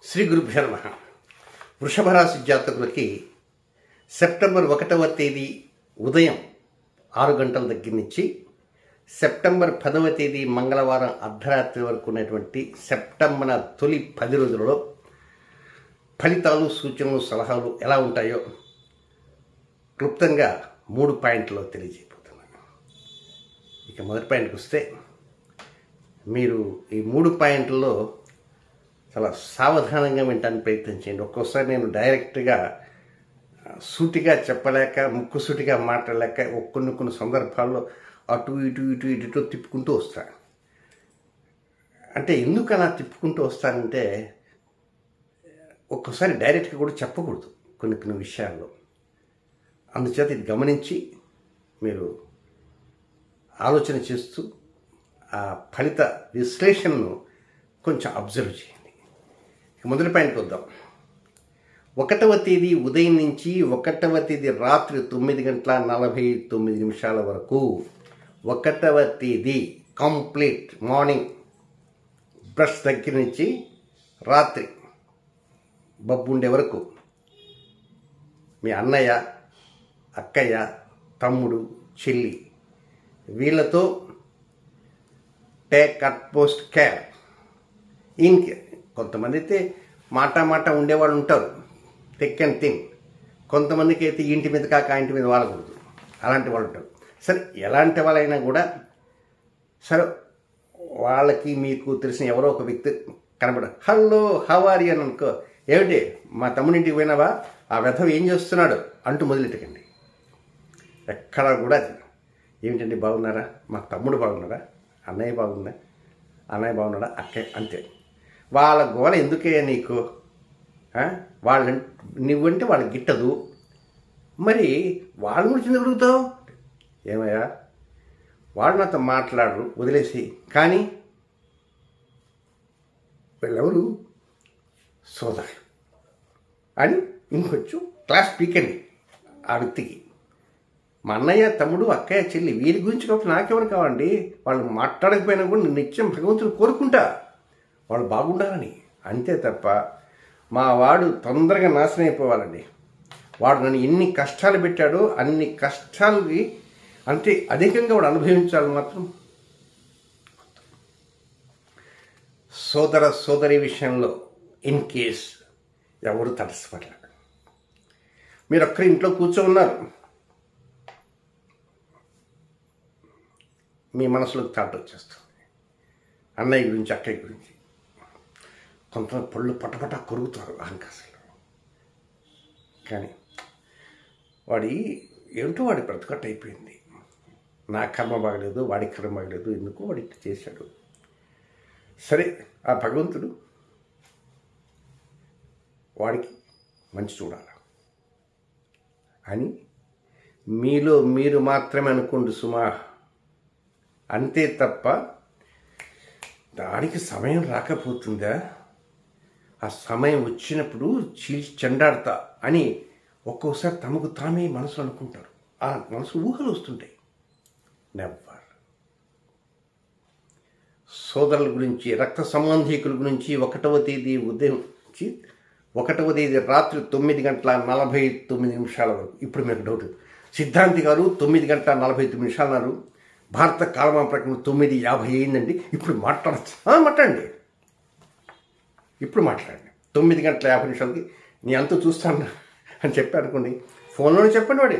శ్రీ గురుభ్యో నమః. వృషభ రాశి జాతకులకి సెప్టెంబర్ 1వ తేదీ ఉదయం 6 గంటల దగ్గర నుంచి సెప్టెంబర్ 10వ తేదీ మంగళవారం అర్ధరాత్రి వరకు ఉన్నటువంటి సెప్టెంబర్ తొలి 10 రోజులలో ఫలితాలు, సూచనలు, సలహాలు ఎలా ఉంటాయో క్లుప్తంగా 3 పాయింట్లలో తెలియజేయబోతున్నాను. ఇక మొదటి పాయింట్కి వస్తే, మీరు ఈ 3 పాయింట్లలో చాలా సావధానంగా వినటానికి ప్రయత్నం చేయండి. ఒక్కోసారి నేను డైరెక్ట్గా సూటిగా చెప్పలేక, ముక్కుసూటిగా మాట్లాడలేక కొన్ని సందర్భాల్లో అటు ఇటు తిప్పుకుంటూ వస్తాను. అంటే ఎందుకు అలా తిప్పుకుంటూ వస్తానంటే, ఒక్కోసారి డైరెక్ట్గా కూడా చెప్పకూడదు కొన్ని విషయాల్లో. అందుచేత ఇది గమనించి మీరు ఆలోచన చేస్తూ ఆ ఫలిత విశ్లేషణను కొంచెం అబ్జర్వ్ చేయండి. మొదటి పాయింట్కి వద్దాం. 1వ తేదీ ఉదయం నుంచి 1వ తేదీ రాత్రి 9:49 వరకు, 1వ తేదీ కంప్లీట్ మార్నింగ్ బ్రష్ దగ్గర నుంచి రాత్రి బబ్బు ఉండే వరకు మీ అన్నయ్య, అక్కయ్య, తమ్ముడు, చెల్లి వీళ్ళతో టేక్ అట్మోస్ట్ కేర్. కొంతమంది అయితే మాట ఉండేవాళ్ళు ఉంటారు, థిక్ అండ్ థిన్. కొంతమందికి అయితే ఇంటి మీద కాక ఇంటి మీద వాడకూడదు, అలాంటి వాళ్ళు ఉంటారు. సరే, ఎలాంటి వాళ్ళైనా కూడా సరే, వాళ్ళకి మీకు తెలిసిన ఎవరో ఒక వ్యక్తి కనబడ, హలో హౌ ఆర్ యు అని అనుకో, ఏమిటి మా తమ్ముడింటికి పోయినావా, ఆ వెధవ ఏం చేస్తున్నాడు అంటూ మొదలెట్టకండి. ఎక్కడా కూడా ఏమిటండి, బాగున్నారా, మా తమ్ముడు బాగున్నారా, అన్నయ్య బాగుందా, అన్నయ్య బాగున్నాడా, అక్కయ్య, అంతే. వాళ్ళ గోల ఎందుకే నీకు, నువ్వంటే వాళ్ళకి గిట్టదు, మరి వాళ్ళ గురించి ఎందుకు అడుగుతావు? ఏమయ్యా, వాళ్ళు నాతో మాట్లాడరు, వదిలేసి. కానీ వీళ్ళెవరు, సోదరులు అని ఇంకొంచెం క్లాస్ పీకండి ఆ వ్యక్తికి. మా అన్నయ్య, తమ్ముడు, అక్కయ్య, చెల్లి వీరి గురించి కాబట్టి నాకెవరు కావండి, వాళ్ళు మాట్లాడకపోయినా కూడా నిత్యం భగవంతుని కోరుకుంటా వాళ్ళు బాగుండాలని, అంతే తప్ప మా వాడు తొందరగా నాశనం అయిపోవాలండి, వాడు నన్ను ఎన్ని కష్టాలు పెట్టాడో అన్ని కష్టాలకి అంటే అధికంగా వాడు అనుభవించాలి మాత్రం. సోదరి విషయంలో ఇన్ కేస్ ఎవరు తటస్థపడలేదు, మీరు ఒక్కరి ఇంట్లో కూర్చోన్నారు, మీ మనసులోకి థాట్ వచ్చేస్తుంది అన్నయ్య గురించి, అక్కయ్య గురించి. కొంతమంది పళ్ళు పటపట కొరుకుతారు అహంకాశంలో. కానీ ఏమిటో వాడి బ్రతకట్టు అయిపోయింది, నా కర్మ బాగలేదు, వాడి కర్మ బాగలేదు, ఎందుకు వాడి చేశాడు. సరే, ఆ భగవంతుడు వాడికి మంచి చూడాలి అని మీలో మీరు మాత్రమే అనుకోండి సుమా, అంతే తప్ప దానికి సమయం రాకపోతుందా, ఆ సమయం వచ్చినప్పుడు చీల్చి చెండాడతా అని ఒక్కోసారి తమకు తామే మనసులో అనుకుంటారు. ఆ మనసు ఊహలు వస్తుంటాయి. నెవర్. సోదరుల గురించి, రక్త సంబంధీకుల గురించి 1వ తేదీ ఉదయం నుంచి 1వ తేదీ రాత్రి 9:49 వరకు. ఇప్పుడు మీకు డౌట్, సిద్ధాంతి గారు 9:49 అన్నారు, భారత కాలమాన ప్రకారం 9:50 అయిందండి, ఇప్పుడు మాట్లాడచ్చు. మాట్లాడండి, ఇప్పుడు మాట్లాడండి. 9:50 నీ అంతా చూస్తాను అని చెప్పారనుకోండి, ఫోన్లోనే చెప్పండి వాడి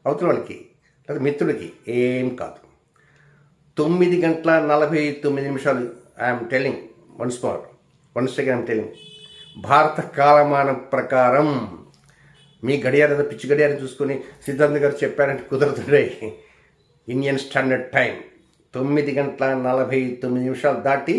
అవతల వాళ్ళకి లేదా మిత్రుడికి, ఏం కాదు. 9:49 I'm telling once again I'm telling, భారత కాలమానం ప్రకారం. మీ గడియారం పిచ్చి గడియారం చూసుకొని సిద్ధాంత్ గారు చెప్పారంటే కుదరదుడే. ఇండియన్ స్టాండర్డ్ టైం 9:49 దాటి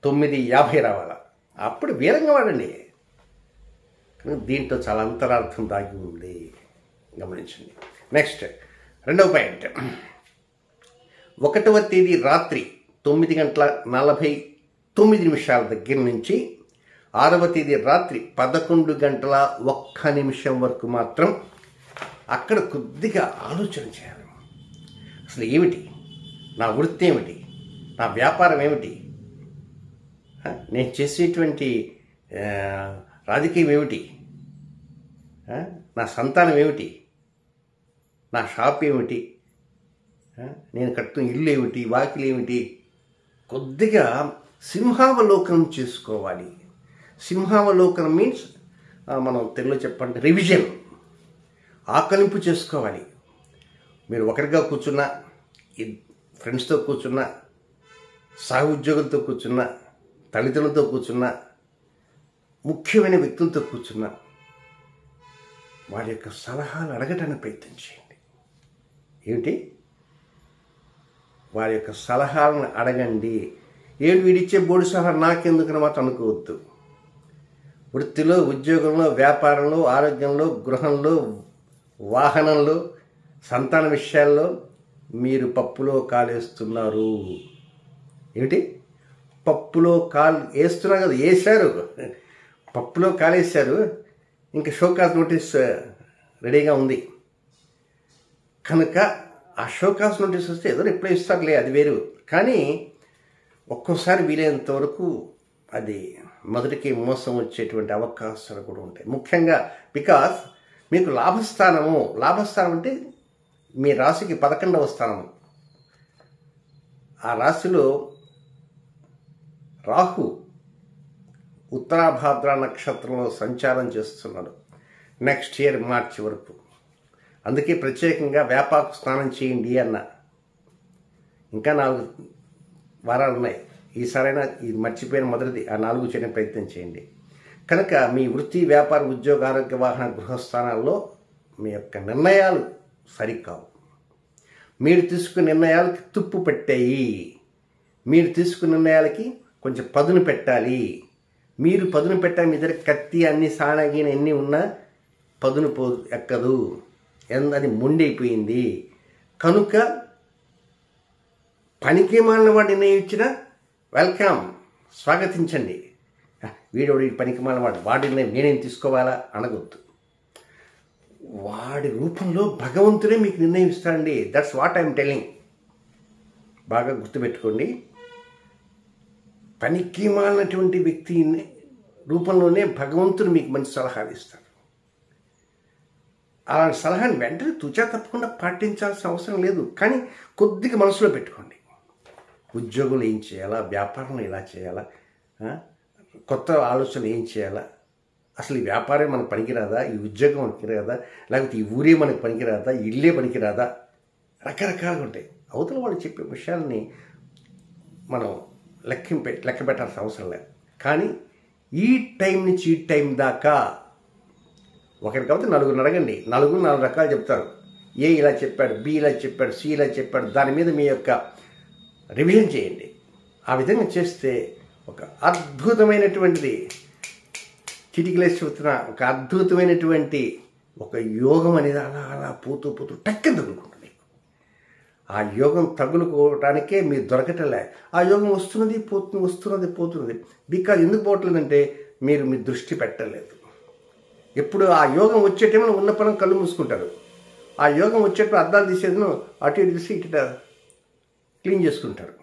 9:50 రావాలా, అప్పుడు వీరంగా వాడండి. దీంట్లో చాలా అంతరార్థం దాగి ఉంది, గమనించండి. నెక్స్ట్, 2వ పాయింట్. 1వ తేదీ రాత్రి 9:49 దగ్గర నుంచి 6వ తేదీ రాత్రి 11:01 వరకు మాత్రం అక్కడ కొద్దిగా ఆలోచన చేయాలి. అసలు ఏమిటి నా వృత్తి, ఏమిటి నా వ్యాపారం, ఏమిటి, నేను చేసేటువంటి రాజకీయం ఏమిటి, నా సంతానం ఏమిటి, నా షాప్ ఏమిటి, నేను కట్టుకున్న ఇల్లు ఏమిటి, వాకిలు ఏమిటి, కొద్దిగా సింహావలోకనం చేసుకోవాలి. సింహావలోకనం మీన్స్ మనం తెలుగులో చెప్పండి రివిజన్, ఆకలింపు చేసుకోవాలి. మీరు ఒకరిగా కూర్చున్నా, ఫ్రెండ్స్తో కూర్చున్నా, సహ ఉద్యోగులతో కూర్చున్నా, తల్లిదండ్రులతో కూర్చున్నా, ముఖ్యమైన వ్యక్తులతో కూర్చున్నా వారి యొక్క సలహాలు అడగటానికి ప్రయత్నం చేయండి. ఏమిటి, వారి యొక్క సలహాలను అడగండి. వీడిచ్చే బోర్డు సలహా నాకెందుకని మాత్రం అనుకోవద్దు. వృత్తిలో, ఉద్యోగంలో, వ్యాపారంలో, ఆరోగ్యంలో, గృహంలో, వాహనంలో, సంతాన విషయాల్లో మీరు పప్పులో కాలేస్తున్నారు. ఏమిటి, పప్పులో కాలు వేస్తున్నారు కదా, వేశారు, పప్పులో కాలేశారు. ఇంకా షోకాజ్ నోటీస్ రెడీగా ఉంది కనుక ఆ షోకాజ్ నోటీస్ వస్తే ఏదో రిప్లై ఇస్తారులే, అది వేరు. కానీ ఒక్కోసారి వీలైనంత వరకు అది మొదటికి మోసం వచ్చేటువంటి అవకాశాలు కూడా ఉంటాయి. ముఖ్యంగా బికాస్ మీకు లాభస్థానం అంటే మీ రాశికి 11వ స్థానం. ఆ రాశిలో రాహు ఉత్తరాభాద్ర నక్షత్రంలో సంచారం చేస్తున్నాడు నెక్స్ట్ ఇయర్ మార్చి వరకు. అందుకే ప్రత్యేకంగా వేపాకు స్నానం చేయండి అన్న. ఇంకా 4 వారాలు ఉన్నాయి. ఈసారైనా ఇది మర్చిపోయిన మొదటిది, ఆ 4 చేయడం ప్రయత్నం చేయండి. కనుక మీ వృత్తి, వ్యాపార, ఉద్యోగ, ఆరోగ్య, వాహన, గృహస్థానాల్లో మీ యొక్క నిర్ణయాలు సరికావు. మీరు తీసుకున్న నిర్ణయాలకి తుప్పు పెట్టాయి. మీరు తీసుకున్న నిర్ణయాలకి కొంచెం పదును పెట్టాలి. మీరు పదును పెట్టాలి. మీ దగ్గర కత్తి అన్ని సానగిన ఎన్ని ఉన్నా పదును ఎక్కదు, అది మొండైపోయింది. కనుక పనికి మాలిన వాడు నిర్ణయం ఇచ్చినా వెల్కమ్, స్వాగతించండి. వీడోడి పనికి మాలిన వాడి నిర్ణయం నేనేం తీసుకోవాలా అనగొద్దు. వాడి రూపంలో భగవంతుడే మీకు నిర్ణయం ఇస్తాడండి. That's what I'm telling. బాగా గుర్తుపెట్టుకోండి. పనికి మాలినటువంటి వ్యక్తి రూపంలోనే భగవంతుడు మీకు మంచి సలహాలు ఇస్తాడు. అలాంటి సలహాని వెంటనే తుచా తప్పకుండా పాటించాల్సిన అవసరం లేదు. కానీ కొద్దిగా మనసులో పెట్టుకోండి. ఉద్యోగంలో ఏం చేయాలా, వ్యాపారంలో ఎలా చేయాలా, కొత్త ఆలోచనలు ఏం చేయాలా, అసలు ఈ వ్యాపారం మనకు పనికిరాదా, ఈ ఉద్యోగం పనికిరాదా, లేకపోతే ఈ ఊరే మనకు పనికిరాదా, ఇల్లే పనికిరాదా, రకరకాలుగా ఉంటాయి. అవతల వాళ్ళు చెప్పే విషయాల్ని మనం లెక్క పెట్టాల్సిన అవసరం లేదు. కానీ ఈ టైం నుంచి ఈ టైం దాకా ఒకరి కాబట్టి 4 అడగండి. 4 రకాలు చెప్తారు. ఏ ఇలా చెప్పాడు, బి ఇలా చెప్పాడు, సి ఇలా చెప్పాడు. దాని మీద మీ యొక్క రివిజన్ చేయండి. ఆ విధంగా చేస్తే ఒక అద్భుతమైనటువంటిది, చిటికలేసి చెబుతున్న ఒక అద్భుతమైనటువంటి ఒక యోగం అనేది అలా అలా పోతూ టక్కని తగులుకుంటుంది. ఆ యోగం తగులుకోవటానికే మీరు దొరకటలే. ఆ యోగం వస్తున్నది పోతున్నది. బికాజ్ ఎందుకు పోవట్లేదంటే మీరు మీ దృష్టి పెట్టలేదు. ఎప్పుడు ఆ యోగం వచ్చేటేమో ఉన్న పనం కళ్ళు మూసుకుంటారు. ఆ యోగం వచ్చేటప్పుడు అద్దాలు తీసేదను అటు ఇటు తీసి ఇటు క్లీన్ చేసుకుంటారు.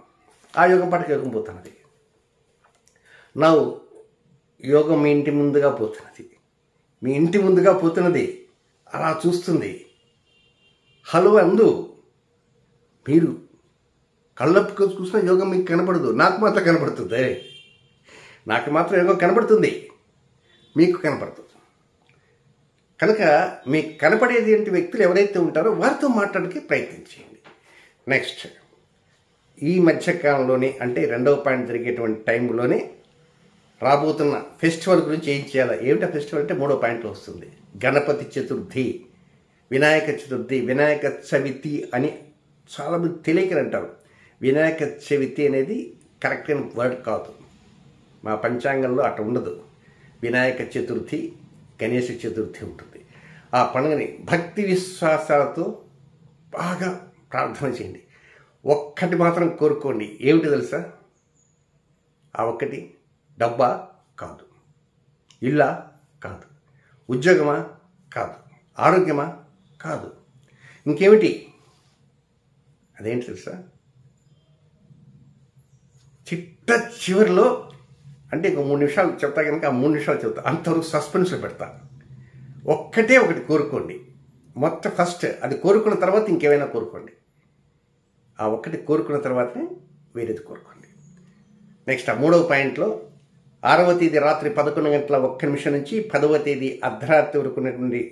ఆ యోగం పాటకు యోగం పోతున్నది. నా యోగం మీ ఇంటి ముందుగా పోతున్నది. అలా చూస్తుంది. హలో అందు మీరు కళ్ళప్పుకు చూసిన యోగం మీకు కనపడదు. నాకు మాత్రం కనపడుతుంది. నాకు మాత్రం యోగం కనపడుతుంది, మీకు కనపడుతుంది. కనుక మీకు కనపడేది ఏంటి వ్యక్తులు ఎవరైతే ఉంటారో వారితో మాట్లాడడానికి ప్రయత్నం చేయండి. నెక్స్ట్ ఈ మధ్యకాలంలోనే అంటే 2వ పాయింట్ జరిగేటువంటి టైంలోనే రాబోతున్న ఫెస్టివల్ గురించి ఏం చేయాలి, ఏమిటా ఫెస్టివల్ అంటే 3వ పాయింట్లో వస్తుంది. గణపతి చతుర్థి, వినాయక చతుర్థి, వినాయక చవితి అని చాలామంది తెలియకని అంటారు. వినాయక చవితి అనేది కరెక్ట్ అయిన వర్డ్ కాదు. మా పంచాంగంలో అట్లా ఉండదు. వినాయక చతుర్థి, గణేష చతుర్థి ఉంటుంది. ఆ పండుగని భక్తి విశ్వాసాలతో బాగా ప్రార్థన చేయండి. ఒక్కటి మాత్రం కోరుకోండి. ఏమిటి తెలుసా? ఆ ఒక్కటి డబ్బా కాదు, ఇల్లా కాదు, ఉద్యోగమా కాదు, ఆరోగ్యమా కాదు, ఇంకేమిటి? అదేంటి తెలుసా? చిట్ట చివరిలో అంటే ఇంకో 3 నిమిషాలు చెప్తా కనుక ఆ 3 నిమిషాలు చెప్తా, అంతవరకు సస్పెన్స్లో పెడతా. ఒక్కటే ఒకటి కోరుకోండి, మొత్తం ఫస్ట్ అది కోరుకున్న తర్వాత ఇంకేమైనా కోరుకోండి. ఆ ఒక్కటి కోరుకున్న తర్వాతనే వేరేది కోరుకోండి. నెక్స్ట్ ఆ 3వ పాయింట్లో 6వ తేదీ రాత్రి 11:01 నుంచి 10వ తేదీ అర్ధరాత్రి వరకు ఉన్నటువంటి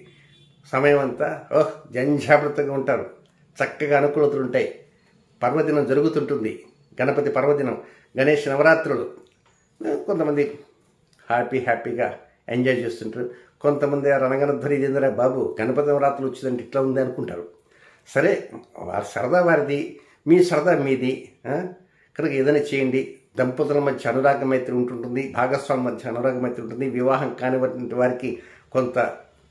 సమయం అంతా జంజాగ్రత్తగా ఉంటారు, చక్కగా అనుకూలతలు ఉంటాయి. పర్వదినం జరుగుతుంటుంది, గణపతి పర్వదినం, గణేష్ నవరాత్రులు. కొంతమంది హ్యాపీగా ఎంజాయ్ చేస్తుంటారు. కొంతమంది రణగణధ్వరి ఇదేంద్రా బాబు గణపతి నవరాత్రులు వచ్చిందంటే ఇట్లా ఉంది అనుకుంటారు. సరే, వారి సరదా వారిది, మీ సరదా మీది. కనుక ఏదైనా చేయండి. దంపతుల మధ్య అనురాగ మైత్రి ఉంటుంటుంది, భాగస్వామి మధ్య అనురాగ మైత్రి ఉంటుంది. వివాహం కానివంటి వారికి కొంత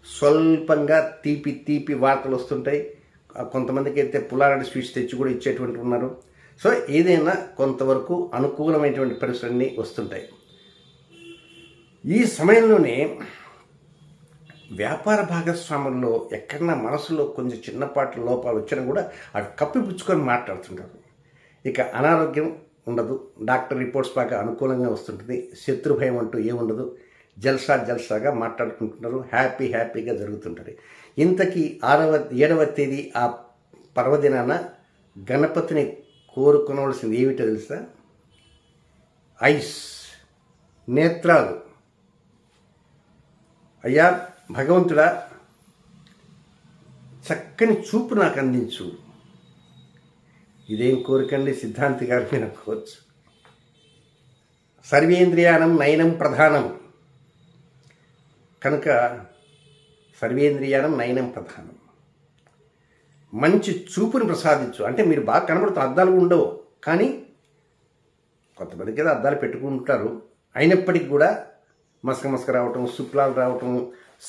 స్వల్పంగా తీపి వార్తలు వస్తుంటాయి. కొంతమందికి అయితే పులారెడ్డి స్వీట్స్ తెచ్చి కూడా ఇచ్చేటువంటి ఉన్నారు. సో ఏదైనా కొంతవరకు అనుకూలమైనటువంటి పరిస్థితులన్నీ వస్తుంటాయి. ఈ సమయంలోనే వ్యాపార భాగస్వాముల్లో ఎక్కడన్నా మనసులో కొంచెం చిన్నపాటి లోపాలు వచ్చినా కూడా అవి కప్పిపుచ్చుకొని మాట్లాడుతుంటారు. ఇక అనారోగ్యం ఉండదు, డాక్టర్ రిపోర్ట్స్ బాగా అనుకూలంగా వస్తుంటుంది, శత్రు భయం అంటూ ఏముండదు, జల్సాగా మాట్లాడుకుంటున్నారు, హ్యాపీగా జరుగుతుంటుంది. ఇంతకీ 7వ తేదీ ఆ పర్వదినాన గణపతిని కోరుకోవలసింది ఏమిటో తెలుసా? ఐస్, నేత్రాలు. అయ్యా భగవంతుడా, చక్కని చూపు నాకు అందించు. ఇదేం కోరికండి సిద్ధాంతి గారు మీరు అనుకోవచ్చు. సర్వేంద్రియానం నయనం ప్రధానం కనుక సర్వేంద్రియానం నయనం ప్రధానం. మంచి చూపుని ప్రసాదించు. అంటే మీరు బాగా కనబడుతున్న అద్దాలు ఉండవు, కానీ కొంతమందికి ఏదో అద్దాలు పెట్టుకుంటారు. అయినప్పటికీ కూడా మసక రావటం, శుక్లాలు రావటం,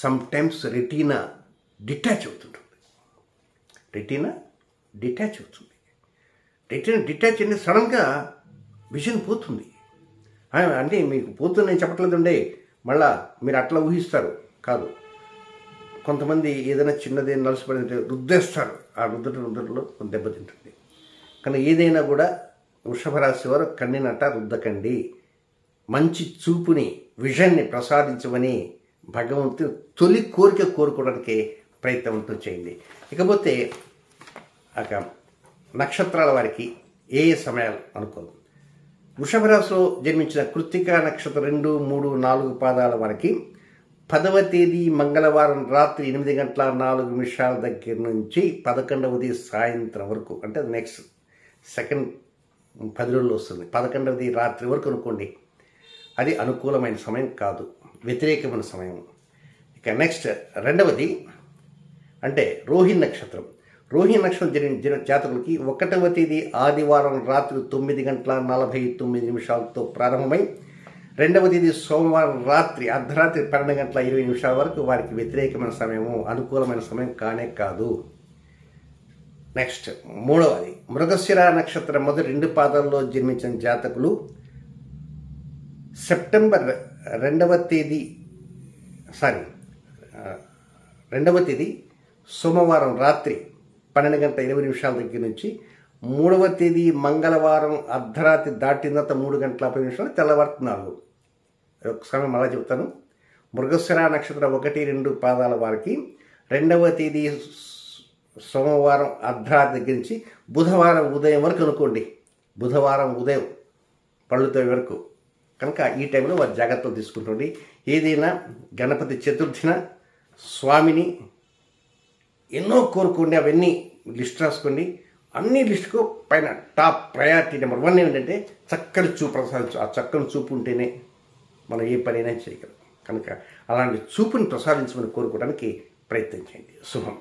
సమ్టైమ్స్ రెటీనా డిటాచ్ అవుతుంటుంది. రెటీనా డిటాచ్ అంటే సడన్గా విజన్ పోతుంది. అంటే మీకు పోతుంది నేను చెప్పట్లేదు అండి, మళ్ళా మీరు అట్లా ఊహిస్తారు కాదు. కొంతమంది ఏదైనా చిన్నది నలుసుపడి రుద్దేస్తారు, ఆ రుద్దటలో దెబ్బతింటుంది. కానీ ఏదైనా కూడా వృషభ రాశి వారు కన్నినట రుద్దకండి. మంచి చూపుని, విజన్ని ప్రసాదించమని భగవంతుని తొలి కోరిక కోరుకోవడానికి ప్రయత్నం చేయండి. ఇకపోతే నక్షత్రాల వారికి ఏ సమయాలు అనుకోదు. వృషభ రాశిలో జన్మించిన కృత్తికా నక్షత్రం 2, 3, 4 పాదాల వారికి 10వ తేదీ మంగళవారం రాత్రి 8:04 దగ్గర నుంచి 11వ తేదీ సాయంత్రం వరకు, అంటే నెక్స్ట్ సెకండ్ 10 రోజులు వస్తుంది. 11వ తేదీ రాత్రి వరకు అనుకోండి, అది అనుకూలమైన సమయం కాదు, వ్యతిరేకమైన సమయం. ఇక నెక్స్ట్ 2వది అంటే రోహిణి నక్షత్రం. రోహిణి నక్షత్రం జరిగిన జాతకులకి 1వ తేదీ ఆదివారం రాత్రి 9:49 ప్రారంభమై 2వ తేదీ సోమవారం రాత్రి అర్ధరాత్రి 12:20 వరకు వారికి వ్యతిరేకమైన సమయము, అనుకూలమైన సమయం కానే కాదు. నెక్స్ట్ 3వది మృగశిర నక్షత్రం మొదటి 2 పాదాల్లో జన్మించిన జాతకులు సెప్టెంబర్ 2వ తేదీ సోమవారం రాత్రి 12:20 దగ్గర నుంచి 3వ తేదీ మంగళవారం అర్ధరాత్రి దాటిన తర్వాత 3:50 తెల్లవారుతున్నారు. ఒక సమయం మళ్ళా చెప్తాను. మృగశిర నక్షత్రం 1, 2 పాదాల వారికి 2వ తేదీ సోమవారం అర్ధరాత్రి దగ్గర నుంచి బుధవారం ఉదయం వరకు అనుకోండి, బుధవారం ఉదయం పళ్ళుతో వరకు. కనుక ఈ టైంలో వారు జాగ్రత్తలు తీసుకుంటుంది. ఏదైనా గణపతి చతుర్థిన స్వామిని ఎన్నో కోరుకోండి, అవన్నీ లిస్ట్ రాసుకోండి. అన్ని లిస్టుకు పైన టాప్ ప్రయారిటీ నెంబర్ 1 ఏంటంటే చక్కని చూపు ప్రసాదించు. ఆ చక్కని చూపు ఉంటేనే మనం ఏ పనైనా చేయగలం. కనుక అలాంటి చూపుని ప్రసాదించమని కోరుకోవడానికి ప్రయత్నం చేయండి. శుభం.